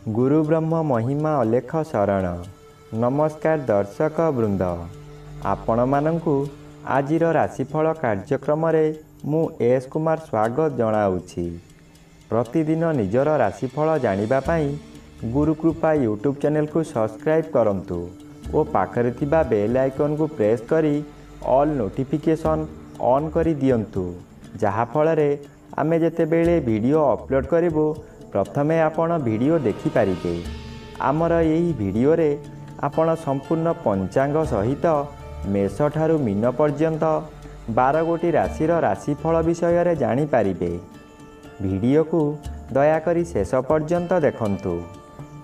गुरु ब्रह्म महिमा अलेख शरण। नमस्कार दर्शक वृंद, आपण मानंकु आजिर राशिफल कार्यक्रम रे मु एस कुमार स्वागत जनाऊछि। प्रतिदिन निजर राशिफल जानिबा पई गुरुकृपा यूट्यूब चैनल को सब्सक्राइब करंतु और पाखरे थिबा बेल आइकन को प्रेस करी ऑल नोटिफिकेशन ऑन करी दियंतु, जहा फल रे आमे जेते बेले वीडियो अपलोड करिवो प्रथमे आपण वीडियो देखि पारिबे। आमर यही वीडियो रे आपण संपूर्ण पंचांग सहित मेष ठारू मीन पर्यंत 12 गोटी राशिर राशिफल विषय रे जानि पारिबे। वीडियो को दयाकरी शेष पर्यंत देखंतु।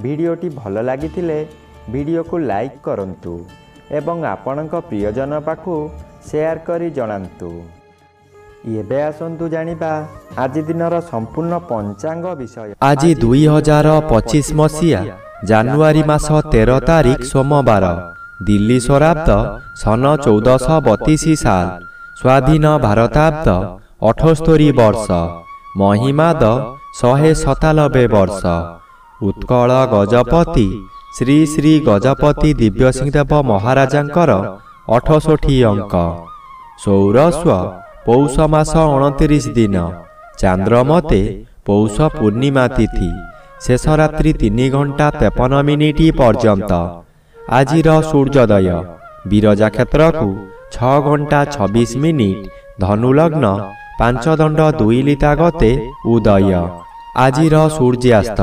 वीडियोटी भल लागिथिले वीडियो को लाइक करंतु एवं आपणक प्रियजन पाखु शेयर करी जणांतु। एबे आसंतु जानिबा आज दिनर संपूर्ण पंचांग विषय। आज 2025 मसीहा जानुआरी मास 13 तारिख सोमवार, दिल्ली स्वराब्द सन 1432 साल, स्वाधीन भारताब्द 78 वर्ष, महिमाद 197 वर्ष। उत्कल गजपति श्री श्री गजपति दिव्यसिंहदेव महाराजांकर 68 अंक। सौरस्व पौष मास 29 दिन, चांद्रमते पौष पूर्णिमा तिथि, शेष रात्रि 3 घंटा 53 मिनिट पर्यंत। आजिर सूर्योदय विरजा क्षेत्र को 6 घंटा 26 मिनिट, धनुलग्न 5 दंड 2 लिता गते उदय। आजिर सूर्यास्त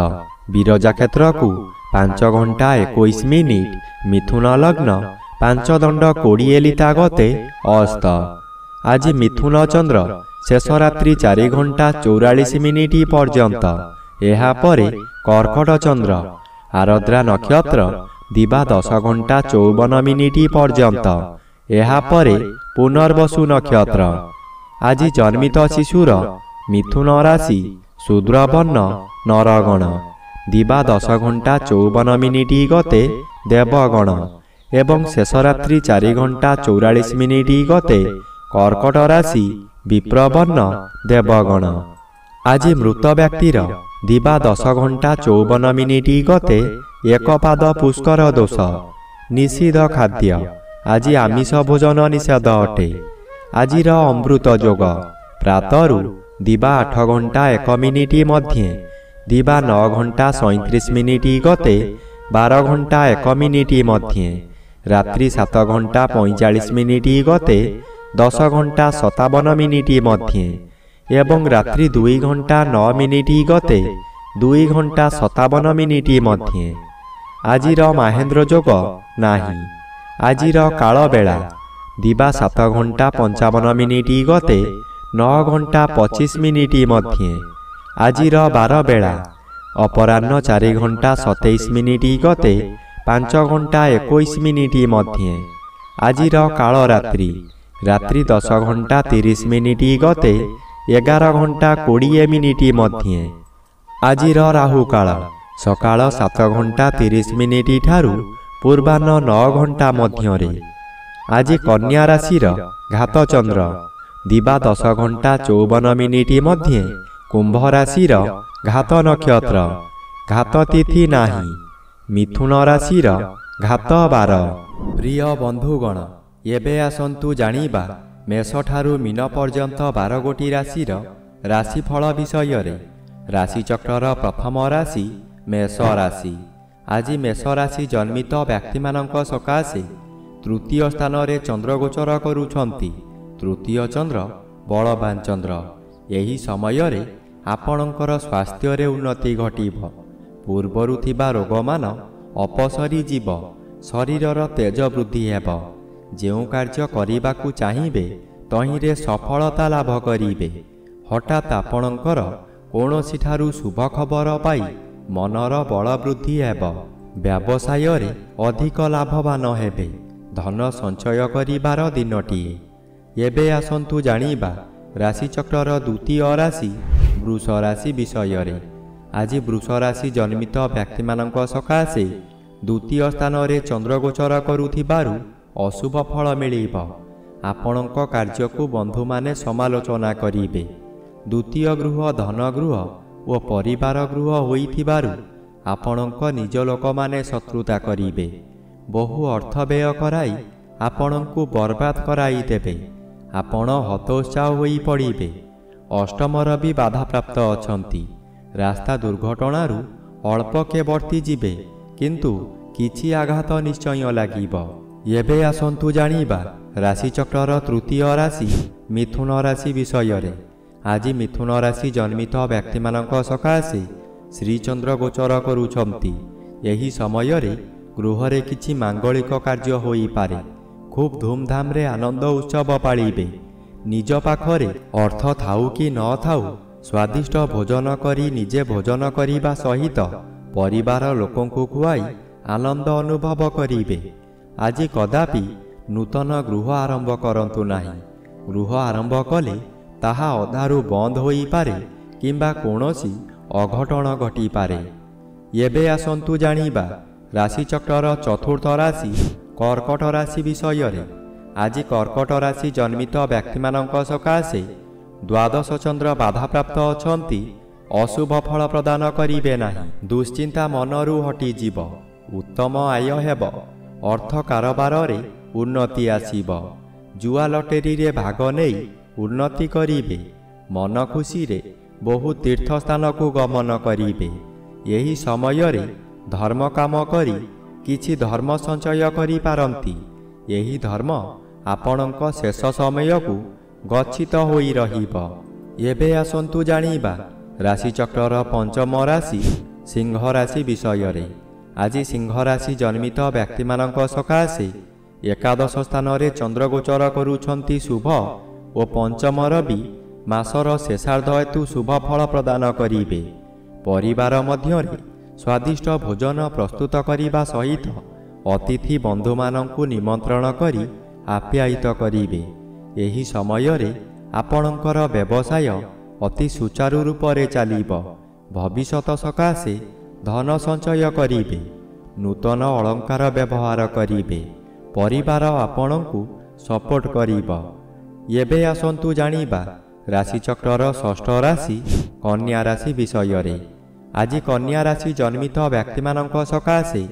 विरजा क्षेत्र को 5 घंटा 21 मिनिट, मिथुन लग्न 5 दंड 20 लिता गते अस्त। आज मिथुन चंद्र शेष रात्रि 4 घंटा 44 मिनिट पर्यंत। एहा परे कर्कट चंद्र आरद्रा नक्षत्र दिबा 10 घंटा 54 मिनिट पर्यंत। एहा परे पुनर्वसु नक्षत्र। आज जन्मित शिशुर मिथुन राशि, शूद्रवर्ण नरगण, दिबा 10 घंटा 54 मिनिट गते देवगण एवं शेष रात्रि 4 घंटा 44 मिनिट गते कर्कट राशि, विप्रवर्ण देवगण। आज मृत व्यक्तिर दिबा 10 घंटा 54 मिनिट गते एक पाद पुष्कर दोष। निषिद्ध खाद्य आज आमिष भोजन निषेध अटे। आजिर अमृत योग प्रातरु दिबा 8 घंटा 1 मिनिट मध्ये, दिबा 9 घंटा 37 मिनिट गते 12 घंटा 1 मिनिट मध्ये, रात्रि 7 घंटा 45 मिनिट गते 10 घंटा 57 मिनिट मध्ये एवं रात्रि 2 घंटा 9 मिनिट गते 2 घंटा 57 मिनिट मध्ये। आजिर महेन्द्र योग नाही। आजिर काल बेला दिबा 7 घंटा 55 मिनिट गते 9 घंटा 25 मिनिट मध्ये। आजिर 12 बेला अपराह्न 4 घंटा 27 मिनिट गते 5 घंटा 21 मिनिट मध्ये। आजिर काल रात्रि रात्रि 10 घंटा 30 मिनिट गते 11 घंटा 20 मिनिट मध्ये। आजिर राहु काल सकाळ 7 घंटा 30 मिनिट ठारू पूर्वाह्न 9 घंटा मध्यरे। आज कन्या राशिर घात चंद्र दिबा 10 घंटा 54 मिनिट मध्ये, कुंभ राशिर घात नक्षत्र, घात तिथि नाही। मिथुन राशिर घात 12। प्रिय बंधुगण, एबे आसंतु जानिबा मेष ठारू मीन पर्यंत 12 गोटी राशिर राशिफल विषय रे। राशिचक्रर प्रथम राशि मेष राशि। आज मेष राशि जन्मित व्यक्ति मानक सकाशे तृतीय स्थान रे चंद्र गोचर करुछंती। तृतीय चंद्र बलवान चंद्र। एही समय रे आपणकर स्वास्थ्य रे उन्नति घटिब। पूर्वरु थिबा रोग मान अपसरी जीव, शरीरर तेज वृद्धि हेब। जेउ कार्य करिबाकू चाहिबे तहिरे सफलता लाभ करिबे। हठात आपणकर कौनसी ठारू शुभ खबर पाई मनर बल वृद्धि हेब। व्यवसाय रे अधिक लाभवान हेबे। धन संचय करिबार दिनटिए। एबे आसंतु जानिबा राशिचक्रर द्वितीय राशि वृष राशि विषय रे। आज वृष राशि जन्मित व्यक्ति मानक सकाशे ଦ୍ୱିତୀୟ ସ୍ଥାନରେ ଚନ୍ଦ୍ରଗୋଚର କରୁଥିବାରୁ ଅଶୁଭ ଫଳ ମିଳିବ। ଆପଣଙ୍କ କାର୍ଯ୍ୟକୁ ବନ୍ଧୁମାନେ ସମାଲୋଚନା କରିବେ। ଦ୍ୱିତୀୟ ଗୃହ ଧନଗୃହ ଓ ପରିବାର ଗୃହ ହୋଇଥିବାରୁ ଆପଣଙ୍କ ନିଜ ଲୋକମାନେ ଶତ୍ରୁତା କରିବେ। ବହୁ ଅର୍ଥ ବ୍ୟୟ କରାଇ ଆପଣଙ୍କୁ ବର୍ବାଦ କରାଇଦେବେ। ଆପଣ ହତୋତ୍ସାହ ହୋଇ ପଡ଼ିବେ। ଅଷ୍ଟମର ବି ବାଧାପ୍ରାପ୍ତ ଅଛନ୍ତି। ରାସ୍ତା ଦୁର୍ଘଟଣାରୁ ଅଳ୍ପକେ ବର୍ତ୍ତିଯିବେ, କିନ୍ତୁ କିଛି ଆଘାତ ନିଶ୍ଚୟ ଲାଗିବ। ଏବେ ଆସନ୍ତୁ ଜାଣିବା ରାଶିଚକ୍ରର ତୃତୀୟ ରାଶି ମିଥୁନ ରାଶି ବିଷୟରେ। ଆଜି ମିଥୁନ ରାଶି ଜନ୍ମିତ ବ୍ୟକ୍ତିମାନଙ୍କ ସକାଶେ ଶ୍ରୀଚନ୍ଦ୍ର ଗୋଚର କରୁଛନ୍ତି। ଏହି ସମୟରେ ଗୃହରେ କିଛି ମାଙ୍ଗଳିକ କାର୍ଯ୍ୟ ହୋଇପାରେ। ଖୁବ୍ ଧୁମଧାମରେ ଆନନ୍ଦ ଉତ୍ସବ ପାଳିବେ। ନିଜ ପାଖରେ ଅର୍ଥ ଥାଉ କି ନ ଥାଉ ସ୍ୱାଦିଷ୍ଟ ଭୋଜନ କରି ନିଜେ ଭୋଜନ କରିବା ସହିତ ପରିବାର ଲୋକଙ୍କୁ ଖୁଆଇ ଆନନ୍ଦ ଅନୁଭବ କରିବେ। ଆଜି କଦାପି ନୂତନ ଗୃହ ଆରମ୍ଭ କରନ୍ତୁ ନାହିଁ। ଗୃହ ଆରମ୍ଭ କଲେ ତାହା ଅଧାରୁ ବନ୍ଦ ହୋଇପାରେ କିମ୍ବା କୌଣସି ଅଘଟଣ ଘଟିପାରେ। ଏବେ ଆସନ୍ତୁ ଜାଣିବା ରାଶିଚକ୍ରର ଚତୁର୍ଥ ରାଶି କର୍କଟ ରାଶି ବିଷୟରେ। ଆଜି କର୍କଟ ରାଶି ଜନ୍ମିତ ବ୍ୟକ୍ତିମାନଙ୍କ ସକାଶେ ଦ୍ୱାଦଶ ଚନ୍ଦ୍ର ବାଧାପ୍ରାପ୍ତ ଅଛନ୍ତି। ଅଶୁଭ ଫଳ ପ୍ରଦାନ କରିବେ ନାହିଁ। ଦୁଶ୍ଚିନ୍ତା ମନରୁ ହଟିଯିବ। ଉତ୍ତମ ଆୟ ହେବ। ଅର୍ଥ କାରବାରରେ ଉନ୍ନତି ଆସିବ। ଜୁଆ ଲଟେରୀରେ ଭାଗ ନେଇ ଉନ୍ନତି କରିବେ। ମନ ଖୁସିରେ ବହୁ ତୀର୍ଥସ୍ଥାନକୁ ଗମନ କରିବେ। ଏହି ସମୟରେ ଧର୍ମ କାମ କରି କିଛି ଧର୍ମ ସଞ୍ଚୟ କରିପାରନ୍ତି। ଏହି ଧର୍ମ ଆପଣଙ୍କ ଶେଷ ସମୟକୁ ଗଚ୍ଛିତ ହୋଇ ରହିବ। ଏବେ ଆସନ୍ତୁ ଜାଣିବା ରାଶିଚକ୍ରର ପଞ୍ଚମ ରାଶି ସିଂହ ରାଶି ବିଷୟରେ। ଆଜି ସିଂହ ରାଶି ଜନ୍ମିତ ବ୍ୟକ୍ତିମାନଙ୍କ ସକାଶେ ଏକାଦଶ ସ୍ଥାନରେ ଚନ୍ଦ୍ରଗୋଚର କରୁଛନ୍ତି ଶୁଭ ଓ ପଞ୍ଚମର ବି ମାସର ଶେଷାର୍ଦ୍ଧ ହେତୁ ଶୁଭ ଫଳ ପ୍ରଦାନ କରିବେ। ପରିବାର ମଧ୍ୟରେ ସ୍ୱାଦିଷ୍ଟ ଭୋଜନ ପ୍ରସ୍ତୁତ କରିବା ସହିତ ଅତିଥି ବନ୍ଧୁମାନଙ୍କୁ ନିମନ୍ତ୍ରଣ କରି ଆପ୍ୟାୟିତ କରିବେ। ଏହି ସମୟରେ ଆପଣଙ୍କର ବ୍ୟବସାୟ ଅତି ସୁଚାରୁ ରୂପରେ ଚାଲିବ। ଭବିଷ୍ୟତ ସକାଶେ ଧନ ସଞ୍ଚୟ କରିବେ। ନୂତନ ଅଳଙ୍କାର ବ୍ୟବହାର କରିବେ। ପରିବାର ଆପଣଙ୍କୁ ସପୋର୍ଟ କରିବ। ଏବେ ଆସନ୍ତୁ ଜାଣିବା ରାଶିଚକ୍ରର ଷଷ୍ଠ ରାଶି କନ୍ୟା ରାଶି ବିଷୟରେ। ଆଜି କନ୍ୟା ରାଶି ଜନ୍ମିତ ବ୍ୟକ୍ତିମାନଙ୍କ ସକାଶେ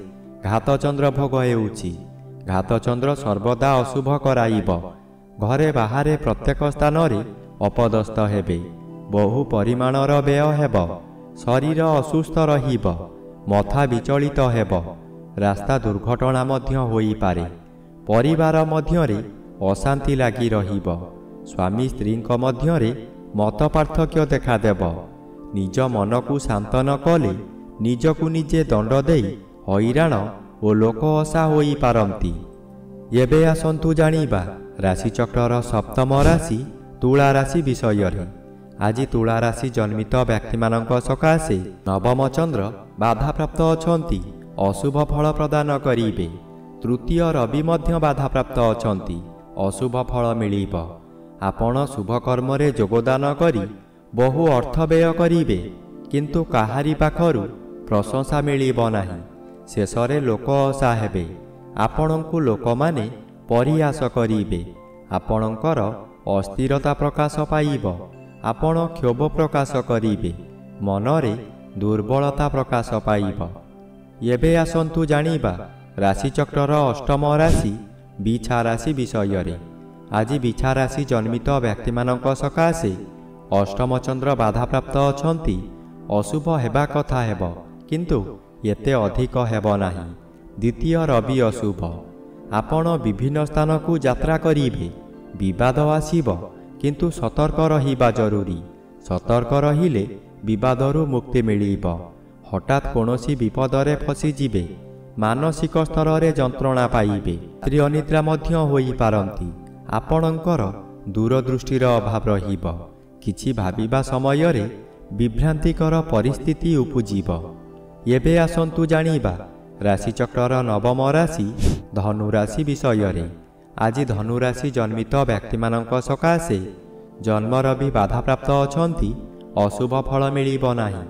ଘାତଚନ୍ଦ୍ର ଭୋଗ ହେଉଛି। ଘାତଚନ୍ଦ୍ର ସର୍ବଦା ଅଶୁଭ କରାଇବ। ଘରେ ବାହାରେ ପ୍ରତ୍ୟେକ ସ୍ଥାନରେ ଅପଦସ୍ଥ ହେବେ। ବହୁ ପରିମାଣର ବ୍ୟୟ ହେବ। ଶରୀର ଅସୁସ୍ଥ ରହିବ। ମଥା ବିଚଳିତ ହେବ। ରାସ୍ତା ଦୁର୍ଘଟଣା ମଧ୍ୟ ହୋଇପାରେ। ପରିବାର ମଧ୍ୟରେ ଅଶାନ୍ତି ଲାଗି ରହିବ। ସ୍ୱାମୀ ସ୍ତ୍ରୀଙ୍କ ମଧ୍ୟରେ ମତ ପାର୍ଥକ୍ୟ ଦେଖାଦେବ। ନିଜ ମନକୁ ଶାନ୍ତ ନ କଲେ ନିଜକୁ ନିଜେ ଦଣ୍ଡ ଦେଇ ହଇରାଣ ଓ ଲୋକ ଅସା ହୋଇପାରନ୍ତି। ଏବେ ଆସନ୍ତୁ ଜାଣିବା ରାଶିଚକ୍ରର ସପ୍ତମ ରାଶି ତୁଳା ରାଶି ବିଷୟରେ। ଆଜି ତୁଳା ରାଶି ଜନ୍ମିତ ବ୍ୟକ୍ତିମାନଙ୍କ ସକାଶେ ନବମ ଚନ୍ଦ୍ର ବାଧାପ୍ରାପ୍ତ ଅଛନ୍ତି। ଅଶୁଭ ଫଳ ପ୍ରଦାନ କରିବେ। ତୃତୀୟ ରବି ମଧ୍ୟ ବାଧାପ୍ରାପ୍ତ ଅଛନ୍ତି। ଅଶୁଭ ଫଳ ମିଳିବ। ଆପଣ ଶୁଭ କର୍ମରେ ଯୋଗଦାନ କରି ବହୁ ଅର୍ଥ ବ୍ୟୟ କରିବେ, କିନ୍ତୁ କାହାରି ପାଖରୁ ପ୍ରଶଂସା ମିଳିବ ନାହିଁ। ଶେଷରେ ଲୋକ ଅସା ହେବେ। ଆପଣଙ୍କୁ ଲୋକମାନେ ପରିହାସ କରିବେ। ଆପଣଙ୍କର ଅସ୍ଥିରତା ପ୍ରକାଶ ପାଇବ। ଆପଣ କ୍ଷୋଭ ପ୍ରକାଶ କରିବେ। ମନରେ ଦୁର୍ବଳତା ପ୍ରକାଶ ପାଇବ। ଏବେ ଆସନ୍ତୁ ଜାଣିବା ରାଶିଚକ୍ରର ଅଷ୍ଟମ ରାଶି ବିଛା ରାଶି ବିଷୟରେ। ଆଜି ବିଛା ରାଶି ଜନ୍ମିତ ବ୍ୟକ୍ତିମାନଙ୍କ ସକାଶେ ଅଷ୍ଟମ ଚନ୍ଦ୍ର ବାଧାପ୍ରାପ୍ତ ଅଛନ୍ତି। ଅଶୁଭ ହେବା କଥା ହେବ, କିନ୍ତୁ ଏତେ ଅଧିକ ହେବ ନାହିଁ। ଦ୍ୱିତୀୟ ରବି ଅଶୁଭ। ଆପଣ ବିଭିନ୍ନ ସ୍ଥାନକୁ ଯାତ୍ରା କରିବେ। ବିବାଦ ଆସିବ, କିନ୍ତୁ ସତର୍କ ରହିବା ଜରୁରୀ। ସତର୍କ ରହିଲେ ବିବାଦରୁ ମୁକ୍ତି ମିଳିବ। ହଠାତ୍ କୌଣସି ବିପଦରେ ଫସିଯିବେ। ମାନସିକ ସ୍ତରରେ ଯନ୍ତ୍ରଣା ପାଇବେ। ରାତ୍ରି ଅନିଦ୍ରା ମଧ୍ୟ ହୋଇପାରନ୍ତି। ଆପଣଙ୍କର ଦୂରଦୃଷ୍ଟିର ଅଭାବ ରହିବ। କିଛି ଭାବିବା ସମୟରେ ବିଭ୍ରାନ୍ତିକର ପରିସ୍ଥିତି ଉପୁଜିବ। ଏବେ ଆସନ୍ତୁ ଜାଣିବା ରାଶିଚକ୍ରର ନବମ ରାଶି ଧନୁରାଶି ବିଷୟରେ। ଆଜି ଧନୁରାଶି ଜନ୍ମିତ ବ୍ୟକ୍ତିମାନଙ୍କ ସକାଶେ ଜନ୍ମର ବି ବାଧାପ୍ରାପ୍ତ ଅଛନ୍ତି। ଅଶୁଭ ଫଳ ମିଳିବ ନାହିଁ।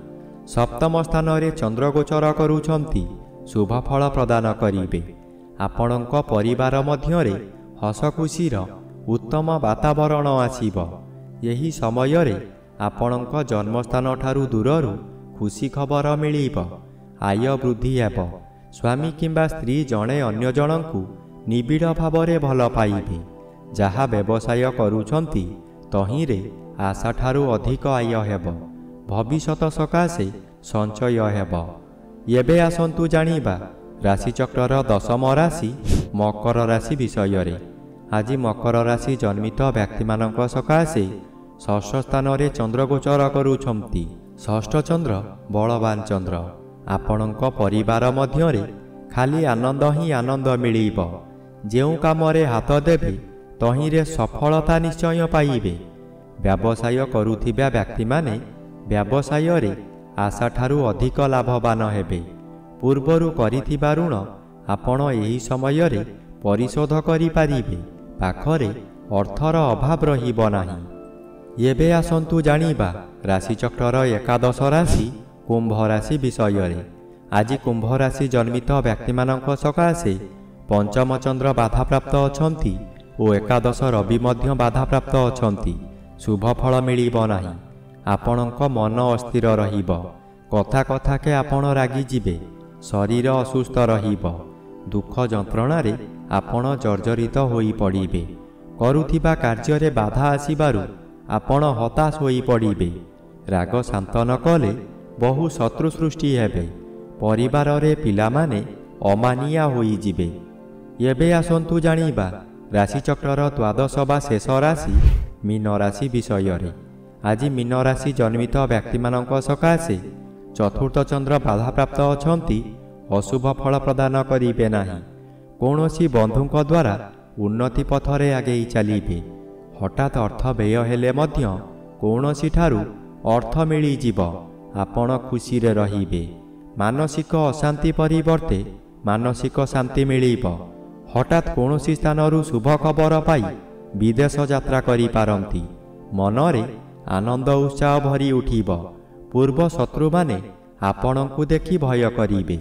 ସପ୍ତମ ସ୍ଥାନରେ ଚନ୍ଦ୍ରଗୋଚର କରୁଛନ୍ତି। ଶୁଭଫଳ ପ୍ରଦାନ କରିବେ। ଆପଣଙ୍କ ପରିବାର ମଧ୍ୟରେ ହସଖୁସିର ଉତ୍ତମ ବାତାବରଣ ଆସିବ। ଏହି ସମୟରେ ଆପଣଙ୍କ ଜନ୍ମସ୍ଥାନଠାରୁ ଦୂରରୁ ଖୁସି ଖବର ମିଳିବ। ଆୟ ବୃଦ୍ଧି ହେବ। ସ୍ୱାମୀ କିମ୍ବା ସ୍ତ୍ରୀ ଜଣେ ଅନ୍ୟ ଜଣଙ୍କୁ ନିବିଡ଼ ଭାବରେ ଭଲ ପାଇବେ। ଯାହା ବ୍ୟବସାୟ କରୁଛନ୍ତି ତହିଁରେ ଆଶାଠାରୁ ଅଧିକ ଆୟ ହେବ। ଭବିଷ୍ୟତ ସକାଶେ ସଞ୍ଚୟ ହେବ। ଏବେ ଆସନ୍ତୁ ଜାଣିବା ରାଶିଚକ୍ରର ଦଶମ ରାଶି ମକର ରାଶି ବିଷୟରେ। ଆଜି ମକର ରାଶି ଜନ୍ମିତ ବ୍ୟକ୍ତିମାନଙ୍କ ସକାଶେ ଷଷ୍ଠ ସ୍ଥାନରେ ଚନ୍ଦ୍ର ଗୋଚର କରୁଛନ୍ତି। ଷଷ୍ଠ ଚନ୍ଦ୍ର ବଳବାନ ଚନ୍ଦ୍ର। ଆପଣଙ୍କ ପରିବାର ମଧ୍ୟରେ ଖାଲି ଆନନ୍ଦ ହିଁ ଆନନ୍ଦ ମିଳିବ। ଯେଉଁ କାମରେ ହାତ ଦେବେ ତହିଁରେ ସଫଳତା ନିଶ୍ଚୟ ପାଇବେ। ବ୍ୟବସାୟ କରୁଥିବା ବ୍ୟକ୍ତିମାନେ ବ୍ୟବସାୟରେ ଆଶାଠାରୁ ଅଧିକ ଲାଭବାନ ହେବେ। ପୂର୍ବରୁ କରିଥିବା ଋଣ ଆପଣ ଏହି ସମୟରେ ପରିଶୋଧ କରିପାରିବେ। ପାଖରେ ଅର୍ଥର ଅଭାବ ରହିବ ନାହିଁ। ଏବେ ଆସନ୍ତୁ ଜାଣିବା ରାଶିଚକ୍ରର ଏକାଦଶ ରାଶି କୁମ୍ଭ ରାଶି ବିଷୟରେ। ଆଜି କୁମ୍ଭ ରାଶି ଜନ୍ମିତ ବ୍ୟକ୍ତିମାନଙ୍କ ସକାଶେ ପଞ୍ଚମ ଚନ୍ଦ୍ର ବାଧାପ୍ରାପ୍ତ ଅଛନ୍ତି ଓ ଏକାଦଶ ରବି ମଧ୍ୟ ବାଧାପ୍ରାପ୍ତ ଅଛନ୍ତି। ଶୁଭଫଳ ମିଳିବ ନାହିଁ। ଆପଣଙ୍କ ମନ ଅସ୍ଥିର ରହିବ। କଥା କଥାକେ ଆପଣ ରାଗିଯିବେ। ଶରୀର ଅସୁସ୍ଥ ରହିବ। ଦୁଃଖ ଯନ୍ତ୍ରଣାରେ ଆପଣ ଜର୍ଜରିତ ହୋଇପଡ଼ିବେ। କରୁଥିବା କାର୍ଯ୍ୟରେ ବାଧା ଆସିବାରୁ ଆପଣ ହତାଶ ହୋଇପଡ଼ିବେ। ରାଗ ଶାନ୍ତ ନ କଲେ ବହୁ ଶତ୍ରୁ ସୃଷ୍ଟି ହେବେ। ପରିବାରରେ ପିଲାମାନେ ଅମାନିଆ ହୋଇଯିବେ। ଏବେ ଆସନ୍ତୁ ଜାଣିବା ରାଶିଚକ୍ରର ଦ୍ୱାଦଶ ବା ଶେଷ ରାଶି ମୀନ ରାଶି ବିଷୟରେ। ଆଜି ମୀନ ରାଶି ଜନ୍ମିତ ବ୍ୟକ୍ତିମାନଙ୍କ ସକାଶେ ଚତୁର୍ଥ ଚନ୍ଦ୍ର ବାଧାପ୍ରାପ୍ତ ଅଛନ୍ତି। ଅଶୁଭ ଫଳ ପ୍ରଦାନ କରିବେ ନାହିଁ। କୌଣସି ବନ୍ଧୁଙ୍କ ଦ୍ୱାରା ଉନ୍ନତି ପଥରେ ଆଗେଇ ଚାଲିବେ। ହଠାତ୍ ଅର୍ଥ ବ୍ୟୟ ହେଲେ ମଧ୍ୟ କୌଣସିଠାରୁ ଅର୍ଥ ମିଳିଯିବ। ଆପଣ ଖୁସିରେ ରହିବେ। ମାନସିକ ଅଶାନ୍ତି ପରିବର୍ତ୍ତେ ମାନସିକ ଶାନ୍ତି ମିଳିବ। ହଠାତ୍ କୌଣସି ସ୍ଥାନରୁ ଶୁଭ ଖବର ପାଇ ବିଦେଶ ଯାତ୍ରା କରିପାରନ୍ତି। ମନରେ ଆନନ୍ଦ ଉତ୍ସାହ ଭରି ଉଠିବ। ପୂର୍ବ ଶତ୍ରୁମାନେ ଆପଣଙ୍କୁ ଦେଖି ଭୟ କରିବେ।